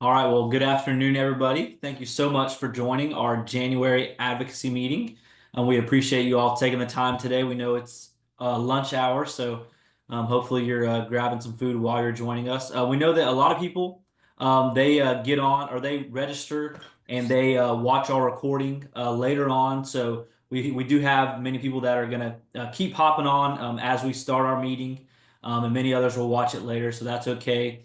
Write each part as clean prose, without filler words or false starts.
All right, well, good afternoon, everybody. Thank you so much for joining our January advocacy meeting. We appreciate you all taking the time today. We know it's lunch hour, so hopefully you're grabbing some food while you're joining us. We know that a lot of people they get on or they register and they watch our recording later on. So we do have many people that are going to keep hopping on as we start our meeting, and many others will watch it later, so that's okay.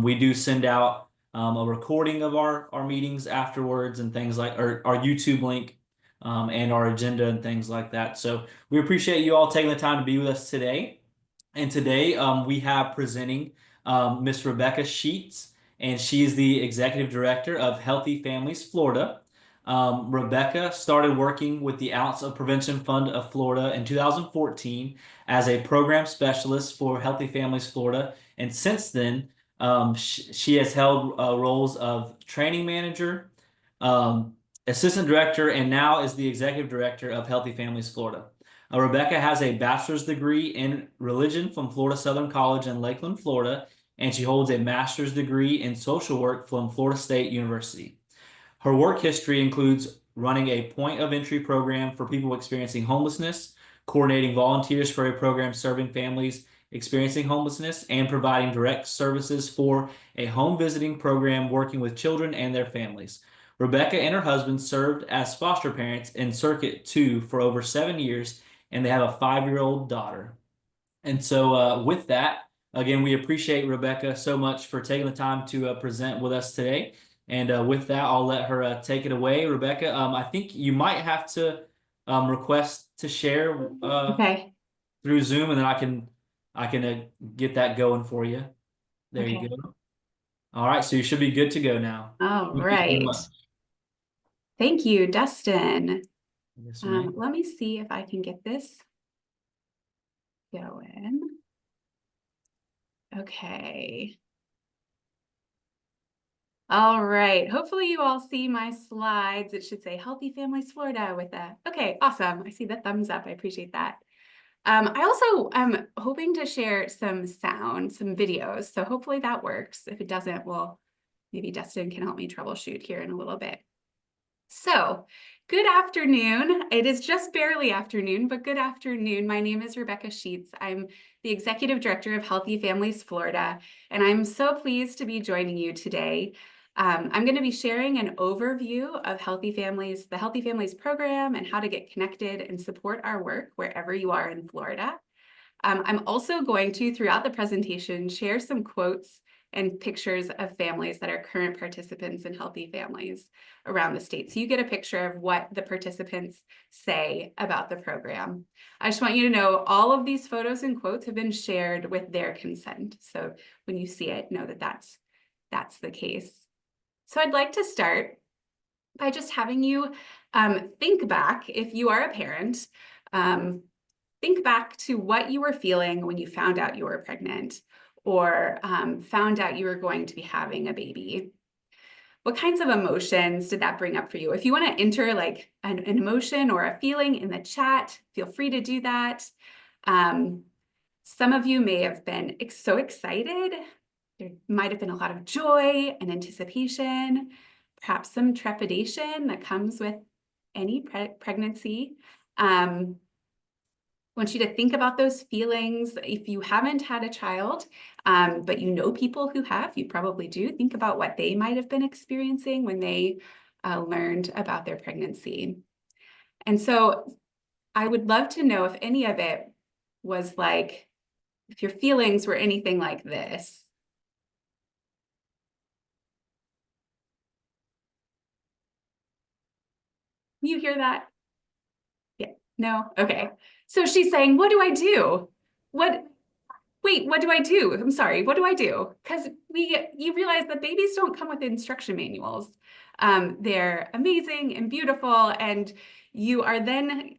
We do send out a recording of our meetings afterwards and things like our YouTube link and our agenda and things like that. So we appreciate you all taking the time to be with us today. And today we have presenting Miss Rebekkah Sheetz, and she is the Executive Director of Healthy Families Florida. Rebekkah started working with the Ounce of Prevention Fund of Florida in 2014 as a program specialist for Healthy Families Florida. And since then, she has held roles of training manager, assistant director, and now is the executive director of Healthy Families Florida. Rebekkah has a bachelor's degree in religion from Florida Southern College in Lakeland, Florida, and she holds a master's degree in social work from Florida State University. Her work history includes running a point of entry program for people experiencing homelessness, coordinating volunteers for a program serving families experiencing homelessness, and providing direct services for a home visiting program working with children and their families. Rebekkah and her husband served as foster parents in Circuit 2 for over 7 years, and they have a 5-year-old daughter. And so with that, again, we appreciate Rebekkah so much for taking the time to present with us today. And with that, I'll let her take it away. Rebekkah, I think you might have to request to share Okay. through Zoom, and then I can get that going for you. There you Okay. go. All right, so you should be good to go now. All Thank you so right. much. Thank you, Dustin. Yes, ma'am. Let me see if I can get this going. Okay. All right. Hopefully you all see my slides. It should say Healthy Families Florida with a, okay, awesome. I see the thumbs up. I appreciate that. I also am hoping to share some sound, some videos. So hopefully that works. If it doesn't, well, maybe Dustin can help me troubleshoot here in a little bit. So, good afternoon. It is just barely afternoon, but good afternoon. My name is Rebekkah Sheetz. I'm the Executive Director of Healthy Families Florida, and I'm so pleased to be joining you today. I'm going to be sharing an overview of Healthy Families, the Healthy Families program, and how to get connected and support our work wherever you are in Florida. I'm also going to, throughout the presentation, share some quotes and pictures of families that are current participants in Healthy Families around the state. So you get a picture of what the participants say about the program. I just want you to know all of these photos and quotes have been shared with their consent. So when you see it, know that that's the case. So I'd like to start by just having you think back, if you are a parent, think back to what you were feeling when you found out you were pregnant or found out you were going to be having a baby. What kinds of emotions did that bring up for you? If you want to enter like an emotion or a feeling in the chat, feel free to do that. Some of you may have been so excited. There might have been a lot of joy and anticipation, perhaps some trepidation that comes with any pregnancy. I want you to think about those feelings. If you haven't had a child, but you know people who have, you probably do, think about what they might have been experiencing when they learned about their pregnancy. And so I would love to know if any of it was like, if your feelings were anything like this. You hear that? Yeah, no? Okay. So she's saying, what do I do? Wait, what do I do? I'm sorry, what do I do? Because you realize that babies don't come with instruction manuals. They're amazing and beautiful, and you are then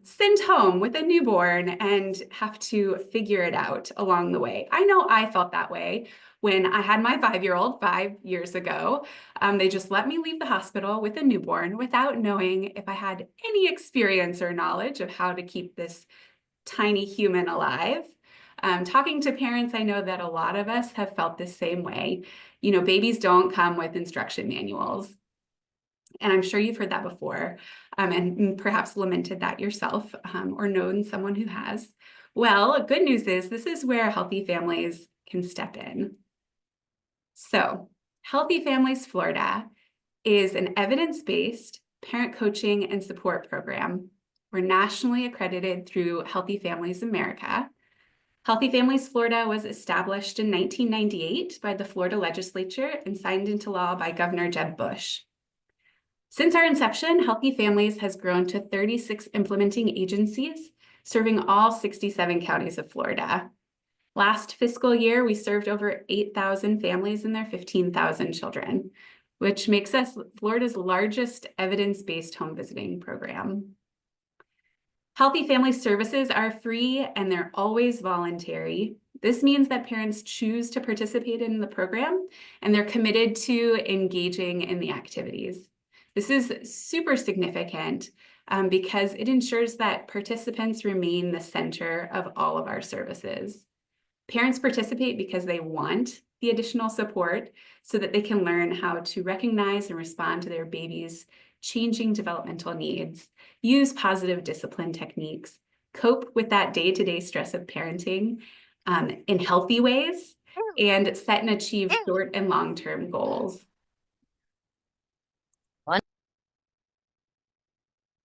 sent home with a newborn and have to figure it out along the way. I know I felt that way when I had my 5-year-old 5 years ago. They just let me leave the hospital with a newborn without knowing if I had any experience or knowledge of how to keep this tiny human alive. Talking to parents, I know that a lot of us have felt the same way. Babies don't come with instruction manuals. And I'm sure you've heard that before, and perhaps lamented that yourself, or known someone who has. Well, good news is this is where Healthy Families can step in. So, Healthy Families Florida is an evidence-based parent coaching and support program. We're nationally accredited through Healthy Families America. Healthy Families Florida was established in 1998 by the Florida legislature and signed into law by Governor Jeb Bush. Since our inception, Healthy Families has grown to 36 implementing agencies, serving all 67 counties of Florida. Last fiscal year, we served over 8,000 families and their 15,000 children, which makes us Florida's largest evidence-based home visiting program. Healthy Family Services are free and they're always voluntary. This means that parents choose to participate in the program and they're committed to engaging in the activities. This is super significant because it ensures that participants remain the center of all of our services. Parents participate because they want the additional support so that they can learn how to recognize and respond to their baby's changing developmental needs, use positive discipline techniques, cope with that day-to-day stress of parenting in healthy ways, and set and achieve short and long-term goals.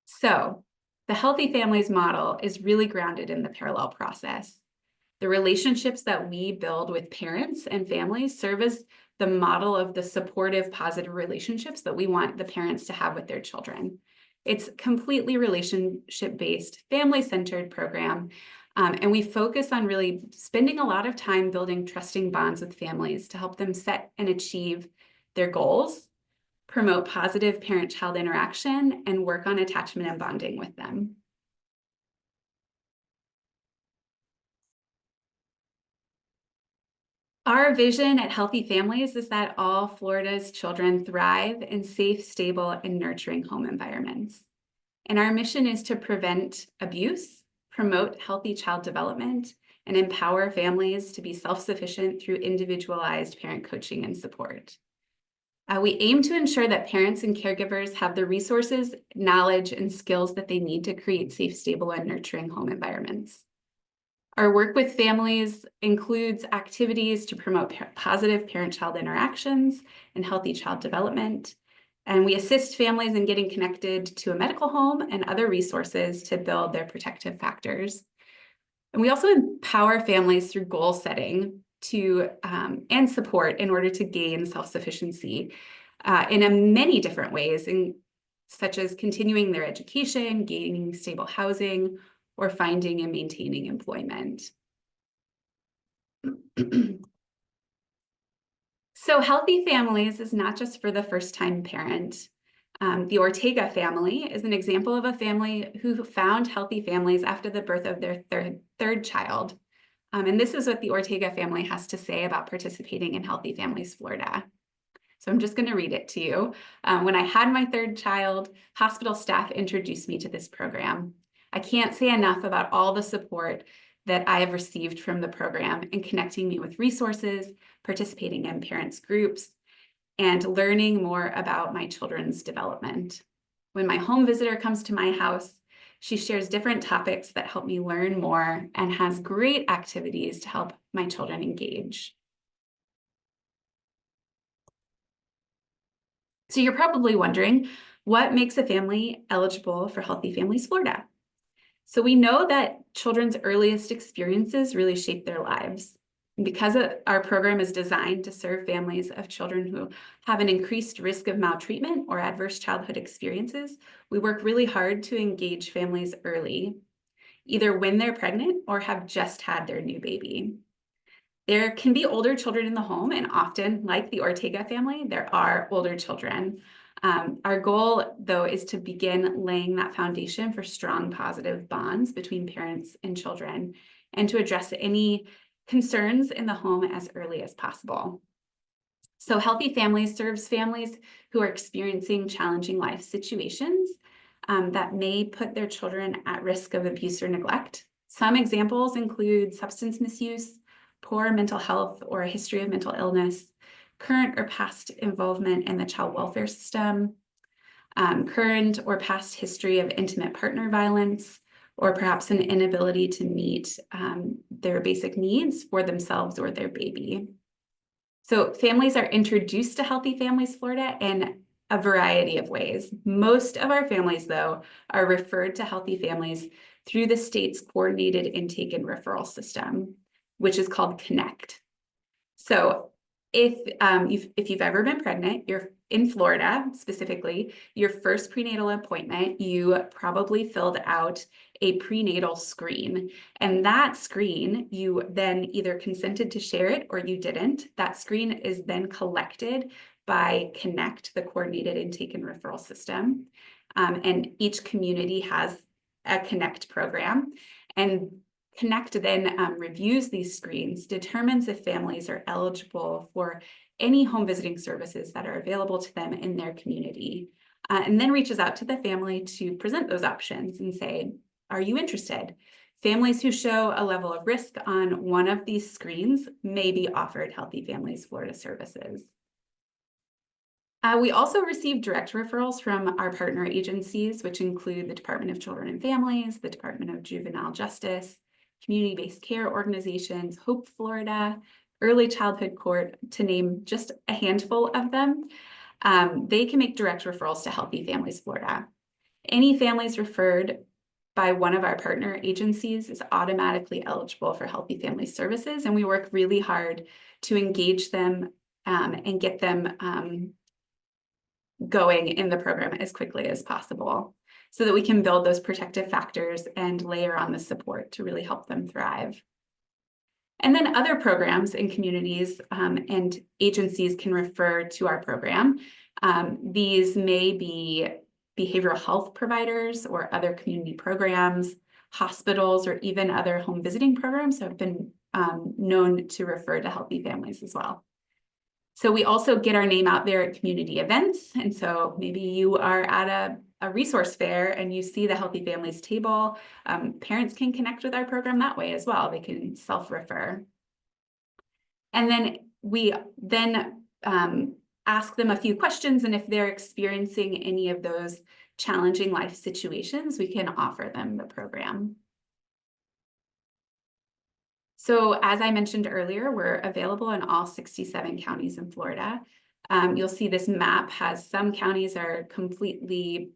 So, the Healthy Families model is really grounded in the parallel process. The relationships that we build with parents and families serve as the model of the supportive, positive relationships that we want the parents to have with their children. It's completely relationship-based, family-centered program, and we focus on really spending a lot of time building trusting bonds with families to help them set and achieve their goals, promote positive parent-child interaction, and work on attachment and bonding with them. Our vision at Healthy Families is that all Florida's children thrive in safe, stable, and nurturing home environments. And our mission is to prevent abuse, promote healthy child development, and empower families to be self-sufficient through individualized parent coaching and support. We aim to ensure that parents and caregivers have the resources, knowledge, and skills that they need to create safe, stable, and nurturing home environments. Our work with families includes activities to promote positive parent-child interactions and healthy child development. And we assist families in getting connected to a medical home and other resources to build their protective factors. And we also empower families through goal setting and support in order to gain self-sufficiency in many different ways, such as continuing their education, gaining stable housing, or finding and maintaining employment. So Healthy Families is not just for the first-time parent. The Ortega family is an example of a family who found Healthy Families after the birth of their third child. And this is what the Ortega family has to say about participating in Healthy Families Florida. So I'm just going to read it to you. When I had my third child, hospital staff introduced me to this program. I can't say enough about all the support that I have received from the program in connecting me with resources, participating in parents' groups, and learning more about my children's development. When my home visitor comes to my house, she shares different topics that help me learn more and has great activities to help my children engage. So you're probably wondering, what makes a family eligible for Healthy Families Florida? So we know that children's earliest experiences really shape their lives. And because our program is designed to serve families of children who have an increased risk of maltreatment or adverse childhood experiences, we work really hard to engage families early, either when they're pregnant or have just had their new baby. There can be older children in the home, and often, like the Ortega family, there are older children. Our goal, though, is to begin laying that foundation for strong positive bonds between parents and children, and to address any concerns in the home as early as possible. So Healthy Families serves families who are experiencing challenging life situations that may put their children at risk of abuse or neglect. Some examples include substance misuse, poor mental health or a history of mental illness, current or past involvement in the child welfare system, current or past history of intimate partner violence, or perhaps an inability to meet their basic needs for themselves or their baby. So families are introduced to Healthy Families Florida in a variety of ways. Most of our families, though, are referred to Healthy Families through the state's coordinated intake and referral system, which is called CONNECT. So if you've ever been pregnant, you're in Florida specifically, your first prenatal appointment, you probably filled out a prenatal screen. And that screen, you then either consented to share it or you didn't. That screen is then collected by CONNECT, the coordinated intake and referral system. And each community has a CONNECT program. And CONNECT then reviews these screens, determines if families are eligible for any home visiting services that are available to them in their community, and then reaches out to the family to present those options and say, are you interested? Families who show a level of risk on one of these screens may be offered Healthy Families Florida services. We also receive direct referrals from our partner agencies, which include the Department of Children and Families, the Department of Juvenile Justice, community-based care organizations, Hope Florida, Early Childhood Court, to name just a handful of them. They can make direct referrals to Healthy Families Florida. Any families referred by one of our partner agencies is automatically eligible for Healthy Families services, and we work really hard to engage them and get them going in the program as quickly as possible, so that we can build those protective factors and layer on the support to really help them thrive. And then other programs in communities and agencies can refer to our program. These may be behavioral health providers or other community programs, hospitals, or even other home visiting programs have been known to refer to Healthy Families as well. So we also get our name out there at community events. And so maybe you are at a resource fair and you see the Healthy Families table. Parents can connect with our program that way as well. They can self-refer. And then we then ask them a few questions. And if they're experiencing any of those challenging life situations, we can offer them the program. So as I mentioned earlier, we're available in all 67 counties in Florida. You'll see this map has some counties are completely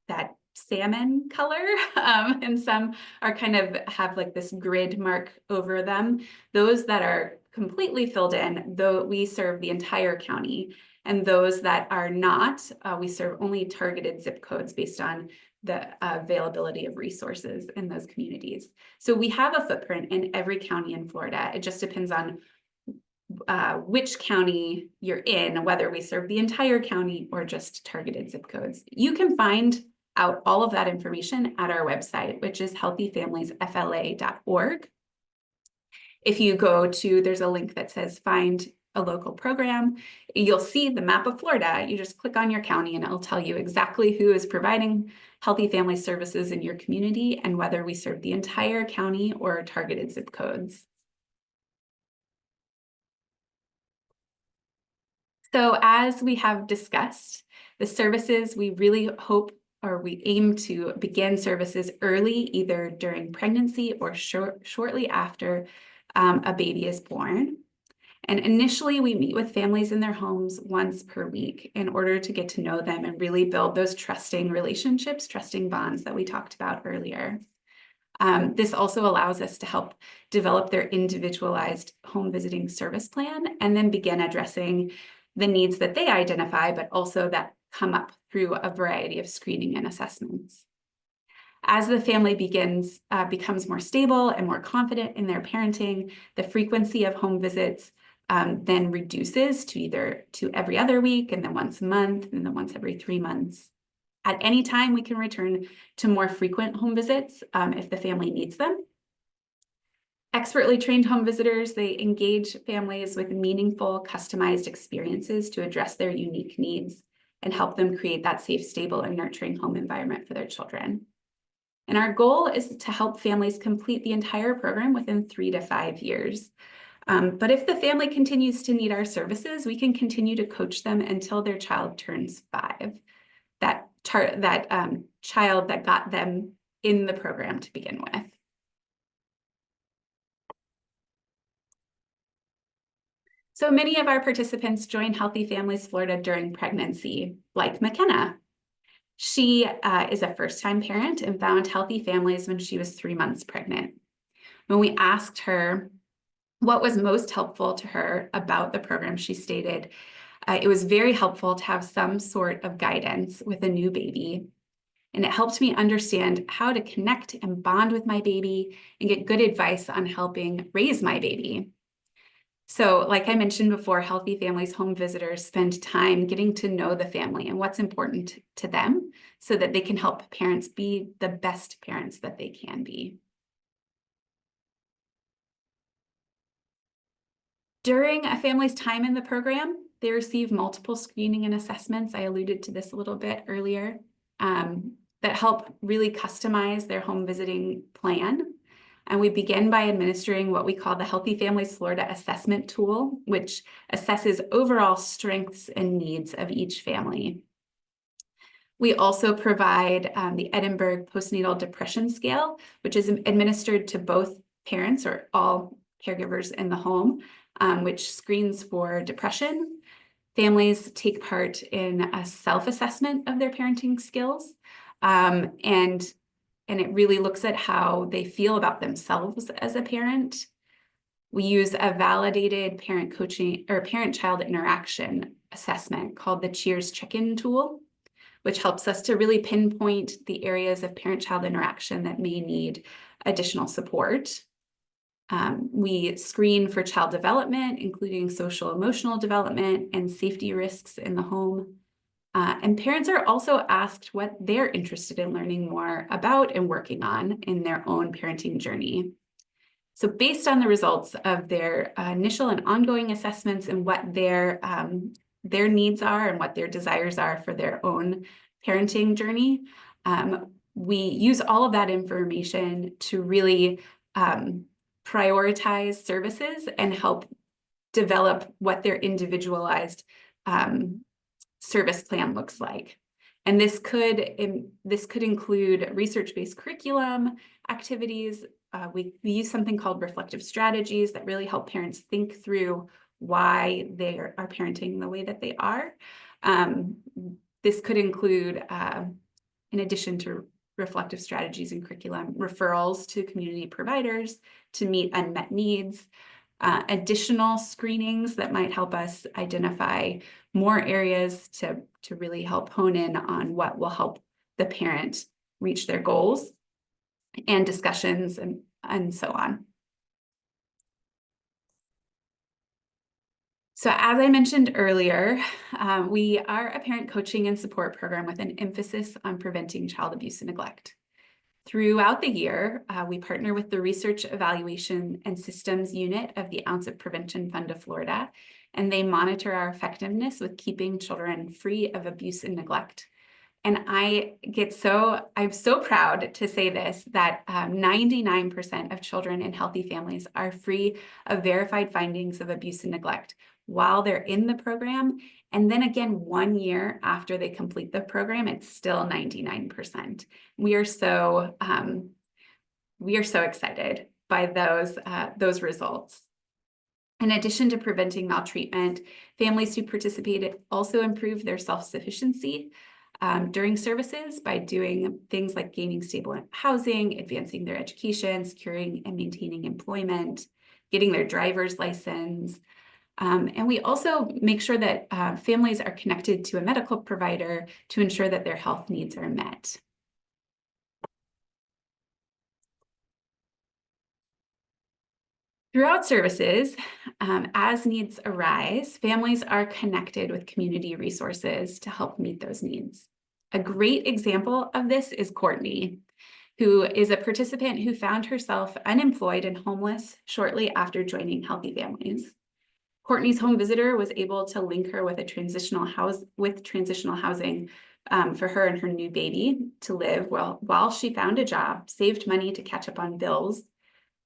that salmon color, and some are kind of have like this grid mark over them. Those that are completely filled in, though, we serve the entire county. And those that are not, we serve only targeted zip codes based on the availability of resources in those communities. So we have a footprint in every county in Florida. It just depends on which county you're in, whether we serve the entire county or just targeted zip codes. You can find out all of that information at our website, which is healthyfamiliesfla.org. If you go to, there's a link that says find a local program, you'll see the map of Florida. You just click on your county and it'll tell you exactly who is providing Healthy Family services in your community and whether we serve the entire county or targeted zip codes. So as we have discussed, the services we really hope, or we aim to begin services early, either during pregnancy or shortly after a baby is born. And initially, we meet with families in their homes once per week in order to get to know them and really build those trusting relationships, trusting bonds that we talked about earlier. This also allows us to help develop their individualized home visiting service plan and then begin addressing the needs that they identify, but also that come up through a variety of screening and assessments. As the family becomes more stable and more confident in their parenting, the frequency of home visits then reduces to either every other week, and then once a month, and then once every 3 months. At any time, we can return to more frequent home visits if the family needs them. Expertly trained home visitors, they engage families with meaningful, customized experiences to address their unique needs and help them create that safe, stable, and nurturing home environment for their children. And our goal is to help families complete the entire program within 3 to 5 years. But if the family continues to need our services, we can continue to coach them until their child turns 5. That child that got them in the program to begin with. So many of our participants join Healthy Families Florida during pregnancy, like McKenna. She is a first-time parent and found Healthy Families when she was 3 months pregnant. When we asked her what was most helpful to her about the program, she stated, it was very helpful to have some sort of guidance with a new baby. And it helped me understand how to connect and bond with my baby and get good advice on helping raise my baby. So like I mentioned before, Healthy Families home visitors spend time getting to know the family and what's important to them so that they can help parents be the best parents that they can be. During a family's time in the program, they receive multiple screening and assessments. I alluded to this a little bit earlier, that help really customize their home visiting plan. And we begin by administering what we call the Healthy Families Florida Assessment Tool, which assesses overall strengths and needs of each family. We also provide the Edinburgh Postnatal Depression Scale, which is administered to both parents or all caregivers in the home, which screens for depression. Families take part in a self-assessment of their parenting skills, and it really looks at how they feel about themselves as a parent. We use a validated parent coaching or parent-child interaction assessment called the Cheers Check-In tool, which helps us to really pinpoint the areas of parent-child interaction that may need additional support. We screen for child development, including social emotional development and safety risks in the home. And parents are also asked what they're interested in learning more about and working on in their own parenting journey. So based on the results of their initial and ongoing assessments and what their needs are and what their desires are for their own parenting journey, we use all of that information to really prioritize services and help develop what their individualized service plan looks like. And this could include research-based curriculum activities. We use something called reflective strategies that really help parents think through why they are parenting the way that they are. This could include, in addition to reflective strategies and curriculum, referrals to community providers to meet unmet needs, additional screenings that might help us identify more areas to really help hone in on what will help the parent reach their goals, and discussions and so on. So as I mentioned earlier, we are a parent coaching and support program with an emphasis on preventing child abuse and neglect. Throughout the year, we partner with the Research Evaluation and Systems Unit of the Ounce of Prevention Fund of Florida, and they monitor our effectiveness with keeping children free of abuse and neglect. And I'm so proud to say this, that 99% of children in Healthy Families are free of verified findings of abuse and neglect while they're in the program. And then again, 1 year after they complete the program, it's still 99%. We are so excited by those results. In addition to preventing maltreatment, families who participated also improved their self-sufficiency during services by doing things like gaining stable housing, advancing their education, securing and maintaining employment, getting their driver's license. And we also make sure that families are connected to a medical provider to ensure that their health needs are met. Throughout services, as needs arise, families are connected with community resources to help meet those needs. A great example of this is Courtney, who is a participant who found herself unemployed and homeless shortly after joining Healthy Families. Courtney's home visitor was able to link her with transitional housing for her and her new baby to live while she found a job, saved money to catch up on bills,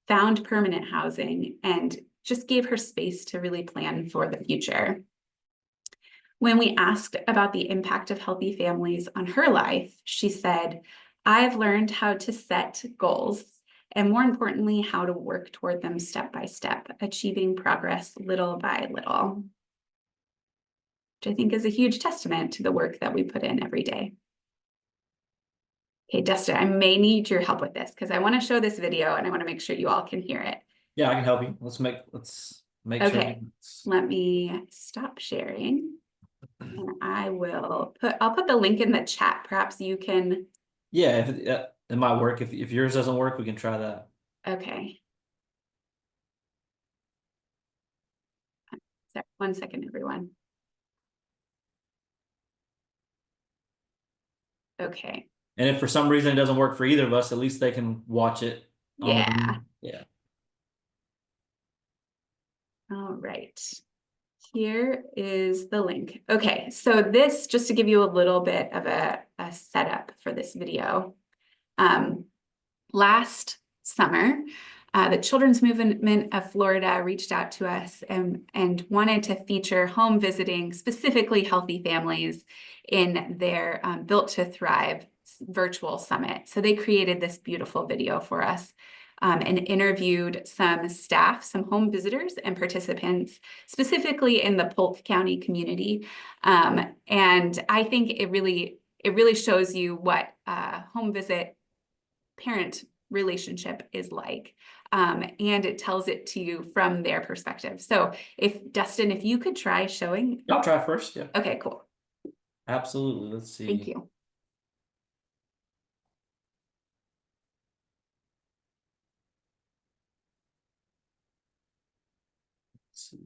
found permanent housing, and just gave her space to really plan for the future. When we asked about the impact of healthy families on her life, she said, "I've learned how to set goals, and more importantly, how to work toward them step by step, achieving progress little by little," which I think is a huge testament to the work that we put in every day. Okay, Dustin, I may need your help with this because I want to show this video and I want to make sure you all can hear it. Yeah, I can help you. Let's make sure. Okay, let me stop sharing. And I'll put the link in the chat. Perhaps you can. Yeah, if it might work. If yours doesn't work, we can try that. Okay. So, 1 second, everyone. Okay. And if for some reason it doesn't work for either of us, at least they can watch it on the Yeah. yeah. All right. Here is the link. Okay, so this, just to give you a little bit of a setup for this video. Last summer, the Children's Movement of Florida reached out to us and wanted to feature home visiting, specifically healthy families, in their Built to Thrive virtual summit. So they created this beautiful video for us and interviewed some staff, some home visitors and participants, specifically in the Polk County community. And I think it really shows you what home visit parent relationship is like. And it tells it to you from their perspective. So Dustin, if you could try showing. I'll try first, yeah. Okay, cool. Absolutely. Let's see. Thank you. Let's see.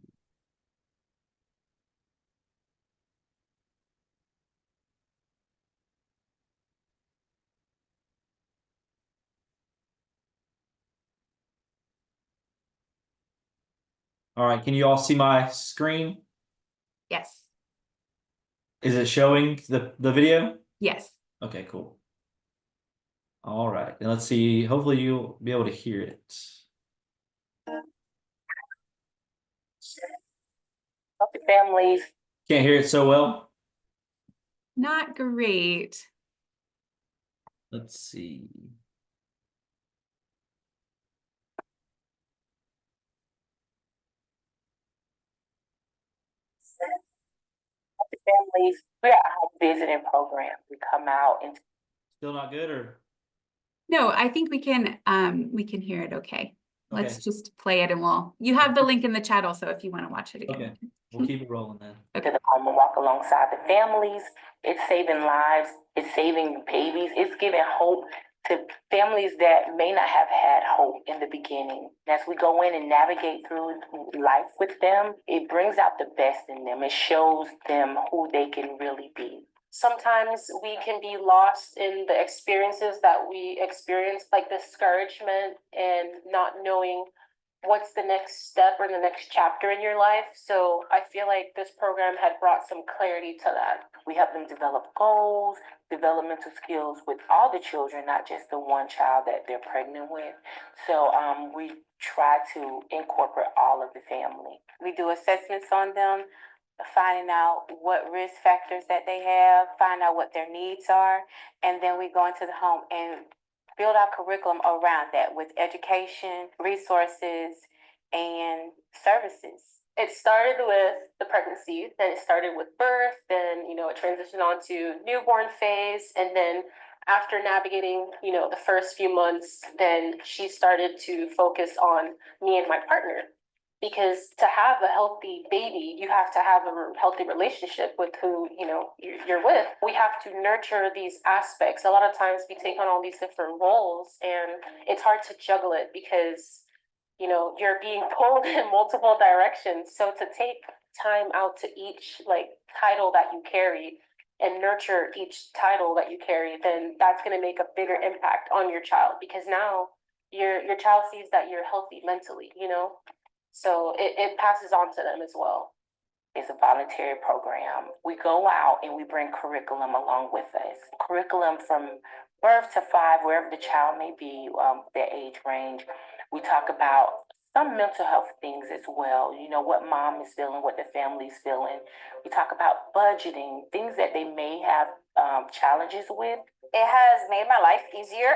All right, can you all see my screen? Yes. Is it showing the video? Yes. Okay, cool. All right, and let's see. Hopefully you'll be able to hear it. Healthy families. Can't hear it so well. Not great. Let's see. Healthy families. We're a home visiting program. We come out and Still not good, or? No, I think we can hear it okay. Let's Okay. just play it and you have the link in the chat also if you want to watch it again. Okay, we'll keep it rolling then. to the home and walk alongside the families. It's saving lives. It's saving babies. It's giving hope to families that may not have had hope in the beginning. As we go in and navigate through life with them, it brings out the best in them. It shows them who they can really be. Sometimes we can be lost in the experiences that we experience, like discouragement and not knowing what's the next step or the next chapter in your life. So I feel like this program had brought some clarity to that. We help them develop goals, developmental skills with all the children, not just the one child that they're pregnant with. So we try to incorporate all of the family. We do assessments on them, finding out what risk factors that they have, find out what their needs are, and then we go into the home and build our curriculum around that with education, resources, and services. It started with the pregnancy, then it started with birth, then, it transitioned on to newborn phase. And then after navigating, the first few months, then she started to focus on me and my partner. Because to have a healthy baby, you have to have a healthy relationship with who, you're with. We have to nurture these aspects. A lot of times we take on all these different roles and it's hard to juggle it because, you're being pulled in multiple directions. So to take time out to each title that you carry and nurture each title that you carry, then that's going to make a bigger impact on your child, because now your child sees that you're healthy mentally, so it passes on to them as well. It's a voluntary program. We go out and we bring curriculum along with us. Curriculum from birth to 5, wherever the child may be, their age range. We talk about some mental health things as well. You know, what mom is feeling, what the family's feeling. We talk about budgeting, things that they may have challenges with. It has made my life easier.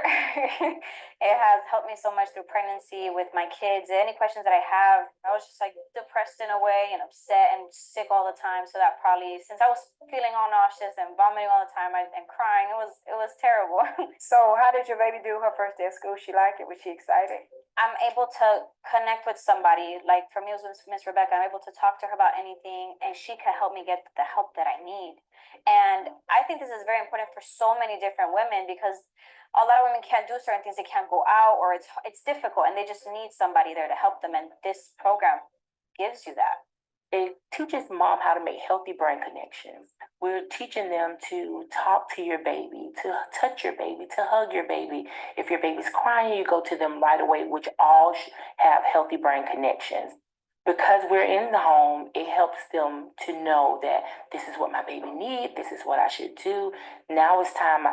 It has helped me so much through pregnancy with my kids. Any questions that I have, I was just like depressed in a way and upset and sick all the time. So that probably, since I was feeling all nauseous and vomiting all the time and crying, it was terrible. So how did your baby do her first day of school? She liked it? Was she excited? I'm able to connect with somebody. Like for me, it was Miss Rebekkah. I'm able to talk to her about anything, and she can help me get the help that I need. And I think this is very important for so many different women, because a lot of women can't do certain things. They can't go out, or it's difficult, and they just need somebody there to help them. And this program gives you that. It teaches mom how to make healthy brain connections. We're teaching them to talk to your baby, to touch your baby, to hug your baby. If your baby's crying, you go to them right away, which all have healthy brain connections. Because we're in the home, it helps them to know that this is what my baby needs, this is what I should do. Now it's time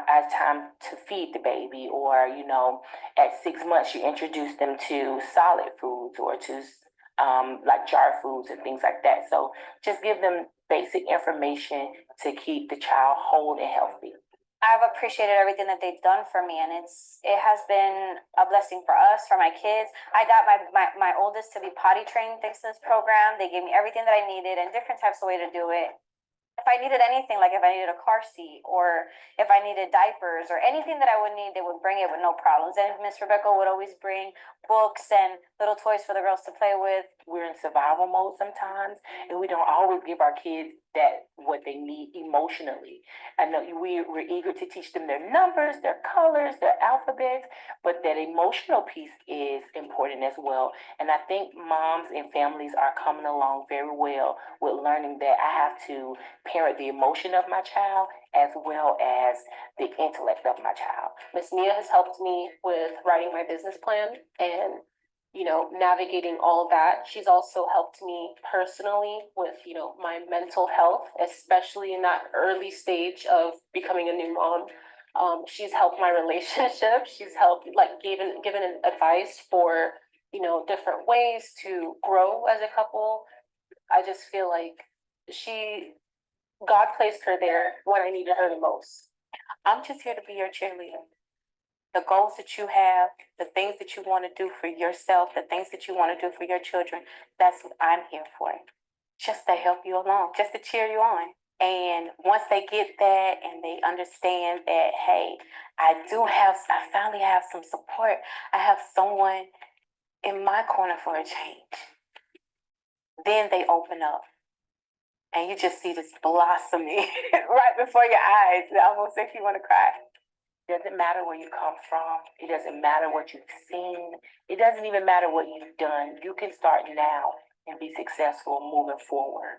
to feed the baby, or, you know, at 6 months, you introduce them to solid foods or to like jar foods and things like that. So just give them basic information to keep the child whole and healthy. I've appreciated everything that they've done for me, and it has been a blessing for us, for my kids. I got my oldest to be potty trained thanks to this program. They gave me everything that I needed and different types of way to do it. If I needed anything, like if I needed a car seat or if I needed diapers or anything that I would need, they would bring it with no problems. And Miss Rebekkah would always bring books and little toys for the girls to play with. We're in survival mode sometimes, and we don't always give our kids what they need emotionally. I know we're eager to teach them their numbers, their colors, their alphabets, but that emotional piece is important as well. And I think moms and families are coming along very well with learning that I have to parent the emotion of my child as well as the intellect of my child. Miss Mia has helped me with writing my business plan and, you know, navigating all that. She's also helped me personally with, you know, my mental health, especially in that early stage of becoming a new mom. She's helped my relationship. She's helped, like, given advice for, you know, different ways to grow as a couple. I just feel like God placed her there when I needed her the most. I'm just here to be your cheerleader. The goals that you have, the things that you want to do for yourself, the things that you want to do for your children, that's what I'm here for. Just to help you along, just to cheer you on. And once they get that and they understand that, hey, I finally have some support. I have someone in my corner for a change. Then they open up. And you just see this blossoming right before your eyes. It almost makes you want to cry. It doesn't matter where you come from. It doesn't matter what you've seen. It doesn't even matter what you've done. You can start now and be successful moving forward.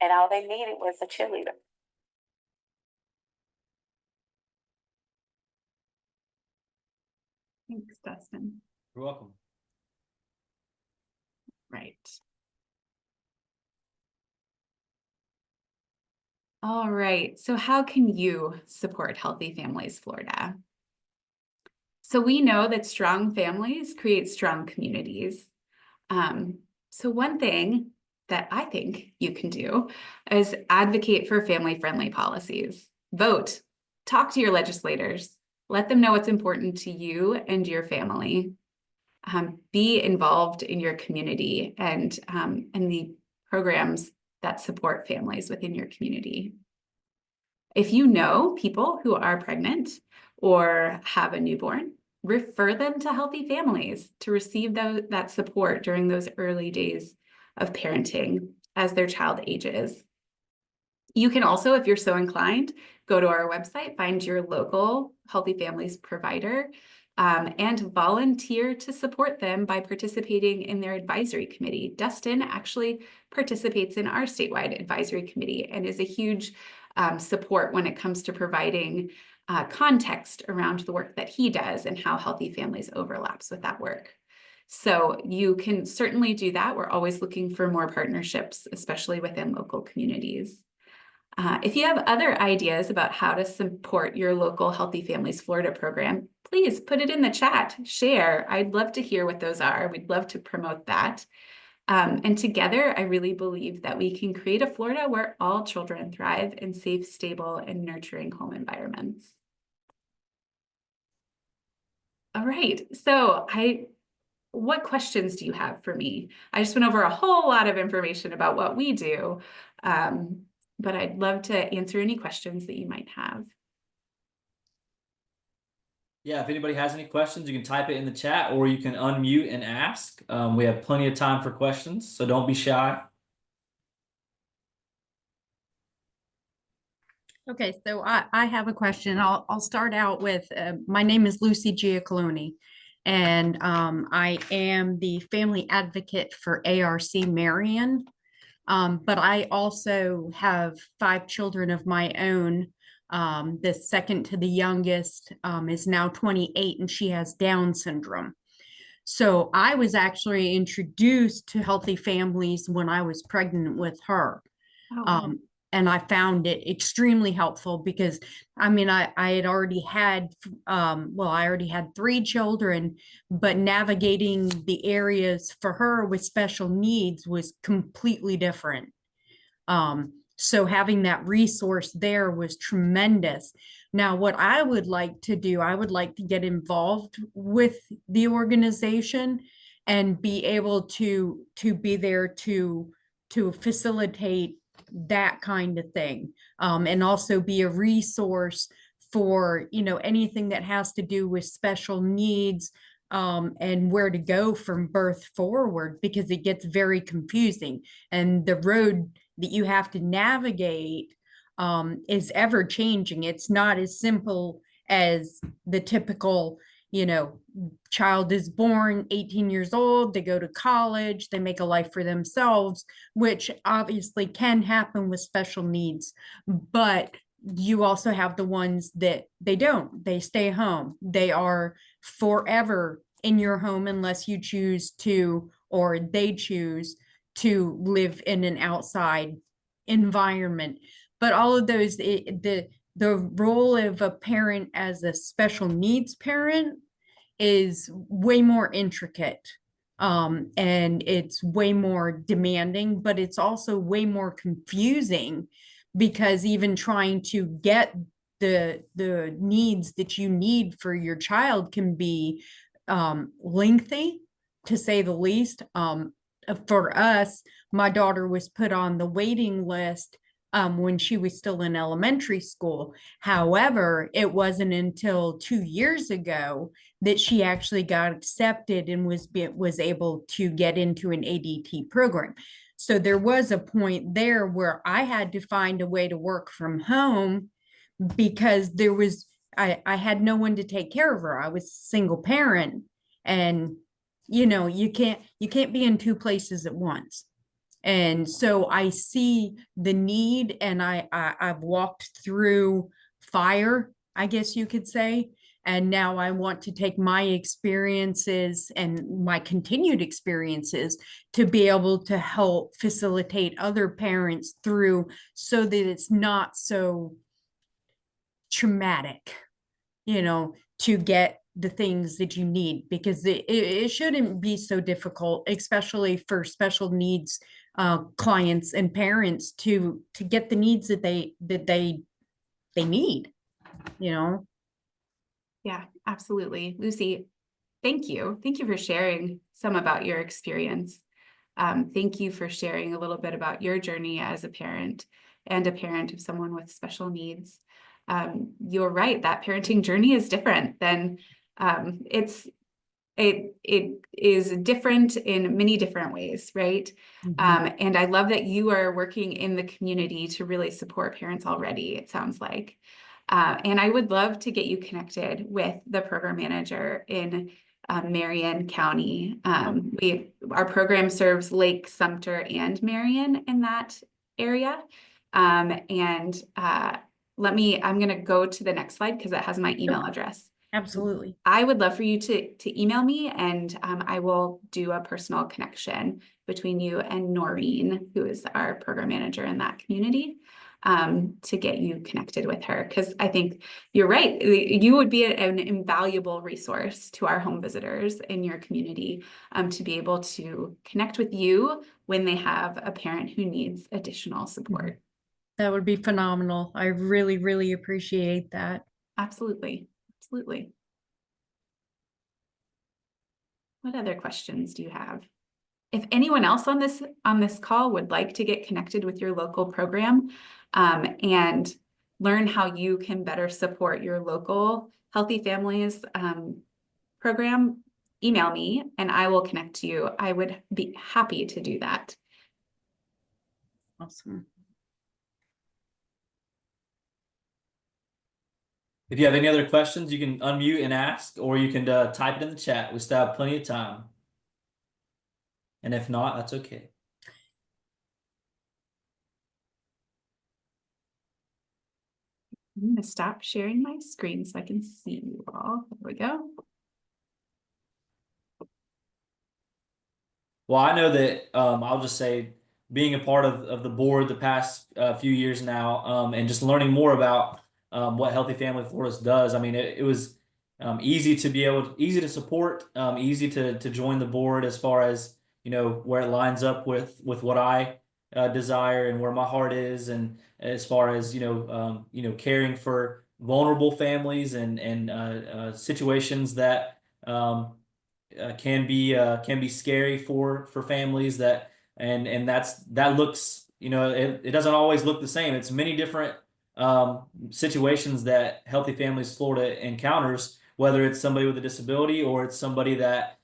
And all they needed was a cheerleader. Thanks, Dustin. You're welcome. Right. All right. So how can you support Healthy Families Florida? So we know that strong families create strong communities. So one thing that I think you can do is advocate for family-friendly policies. Vote, talk to your legislators, let them know what's important to you and your family. Be involved in your community and the programs that support families within your community. If you know people who are pregnant or have a newborn, refer them to Healthy Families to receive that support during those early days of parenting as their child ages. You can also, if you're so inclined, go to our website, find your local Healthy Families provider, and volunteer to support them by participating in their advisory committee. Dustin actually participates in our statewide advisory committee and is a huge support when it comes to providing context around the work that he does and how Healthy Families overlaps with that work. So you can certainly do that. We're always looking for more partnerships, especially within local communities. If you have other ideas about how to support your local Healthy Families Florida program, please put it in the chat, share. I'd love to hear what those are. We'd love to promote that. And together, I really believe that we can create a Florida where all children thrive in safe, stable, and nurturing home environments. All right, so what questions do you have for me? I just went over a whole lot of information about what we do, but I'd love to answer any questions that you might have. Yeah, if anybody has any questions, you can type it in the chat or you can unmute and ask. We have plenty of time for questions, so don't be shy. Okay, so I have a question. I'll start out with, my name is Lucy Giacalone, and I am the family advocate for ARC Marion. But I also have 5 children of my own. The second to the youngest is now 28 and she has Down syndrome. So I was actually introduced to Healthy Families when I was pregnant with her. Oh, wow. And I found it extremely helpful because, I mean, I had already had, I already had 3 children, but navigating the areas for her with special needs was completely different. So having that resource there was tremendous. Now, what I would like to do, I would like to get involved with the organization and be able to be there to facilitate that kind of thing, and also be a resource for, you know, anything that has to do with special needs, and where to go from birth forward, because it gets very confusing and the road that you have to navigate is ever changing. It's not as simple as the typical, you know, child is born 18 years old, they go to college, they make a life for themselves, which obviously can happen with special needs. But you also have the ones that they don't, they stay home. They are forever in your home unless you choose to, or they choose to live in an outside environment. But all of those, the role of a parent as a special needs parent is way more intricate, and it's way more demanding, but it's also way more confusing, because even trying to get the needs that you need for your child can be lengthy, to say the least. For us, my daughter was put on the waiting list when she was still in elementary school. However, it wasn't until 2 years ago that she actually got accepted and was able to get into an ADT program. So there was a point there where I had to find a way to work from home, because I had no one to take care of her. I was a single parent, and you know, you can't be in 2 places at once. And so I see the need, and I've walked through fire, I guess you could say. And now I want to take my experiences and my continued experiences to be able to help facilitate other parents through, so that it's not so traumatic, you know, to get the things that you need, because it shouldn't be so difficult, especially for special needs clients and parents, to get the needs that they need, you know. Yeah, absolutely. Lucy, thank you. Thank you for sharing some about your experience. Thank you for sharing a little bit about your journey as a parent and a parent of someone with special needs. You're right, that parenting journey is different than it is different in many different ways, right? And I love that you are working in the community to really support parents already, it sounds like. And I would love to get you connected with the program manager in Marion County. Our program serves Lake Sumter and Marion in that area. I'm going to go to the next slide because it has my email address. Absolutely. I would love for you to email me, and I will do a personal connection between you and Noreen, who is our program manager in that community, to get you connected with her. Because I think you're right. You would be an invaluable resource to our home visitors in your community, to be able to connect with you when they have a parent who needs additional support. That would be phenomenal. I really, really appreciate that. Absolutely. Absolutely. What other questions do you have? If anyone else on this call would like to get connected with your local program, and learn how you can better support your local Healthy Families program, email me and I will connect to you. I would be happy to do that. Awesome. If you have any other questions, you can unmute and ask, or you can type it in the chat. We still have plenty of time. And if not, that's okay. I'm going to stop sharing my screen so I can see you all. There we go. Well, I know that I'll just say being a part of the board the past few years now, and just learning more about what Healthy Family Florida does. I mean, it was easy to support, easy to join the board as far as, you know, where it lines up with what I desire and where my heart is, and as far as, you know, caring for vulnerable families and situations that can be scary for families, that that looks, you know, it doesn't always look the same. It's many different situations that Healthy Families Florida encounters, whether it's somebody with a disability or it's somebody that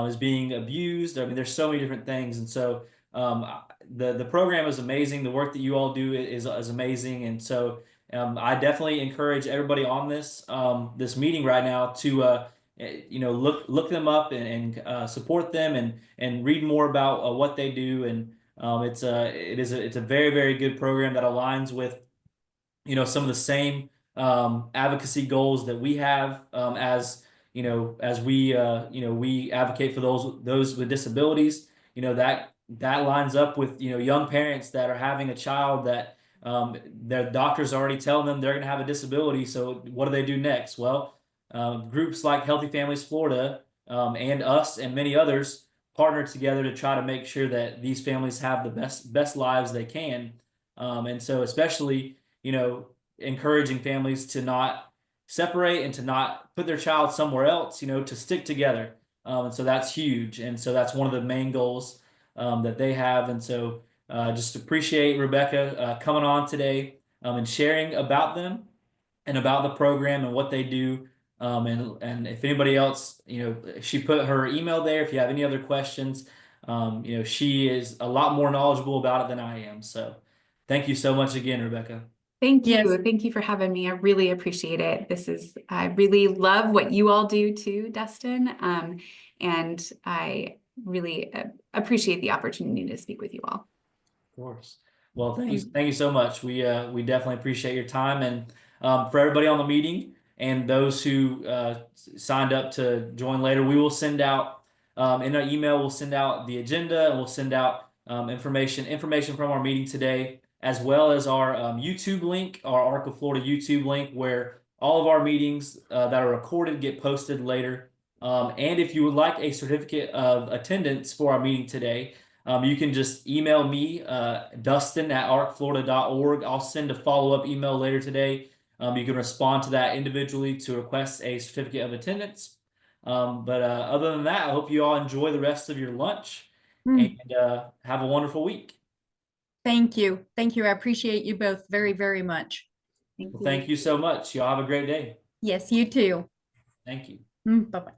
is being abused. I mean, there's so many different things, and so the program is amazing. The work that you all do is amazing, and so I definitely encourage everybody on this meeting right now to you know, look them up and support them and read more about what they do. And it's a very, very good program that aligns with, you know, some of the same advocacy goals that we have, as you know, as we you know, we advocate for those with disabilities. You know, that lines up with, you know, young parents that are having a child that their doctors already tell them they're going to have a disability. So what do they do next? Well, groups like Healthy Families Florida, and us and many others partner together to try to make sure that these families have the best lives they can. And so especially, you know, encouraging families to not separate and to not put their child somewhere else, you know, to stick together. And so that's huge. And so that's one of the main goals that they have. And so just appreciate Rebekkah coming on today, and sharing about them and about the program and what they do. And if anybody else, you know, she put her email there. If you have any other questions, you know, she is a lot more knowledgeable about it than I am. So thank you so much again, Rebekkah. Thank you. Yes. Thank you for having me. I really appreciate it. I really love what you all do too, Dustin. And I really appreciate the opportunity to speak with you all. Of course. Well, thank you so much. We definitely appreciate your time, and for everybody on the meeting and those who signed up to join later, we will send out in our email. We'll send out the agenda, and we'll send out information from our meeting today, as well as our YouTube link, our ARC of Florida YouTube link, where all of our meetings that are recorded get posted later. And if you would like a certificate of attendance for our meeting today, you can just email me, Dustin@arcflorida.org. I'll send a follow-up email later today. You can respond to that individually to request a certificate of attendance. But other than that, I hope you all enjoy the rest of your lunch and have a wonderful week. Thank you. Thank you. I appreciate you both very, very much. Thank Well, you. thank you so much. Y'all have a great day. Yes, you too. Thank you. Bye-bye.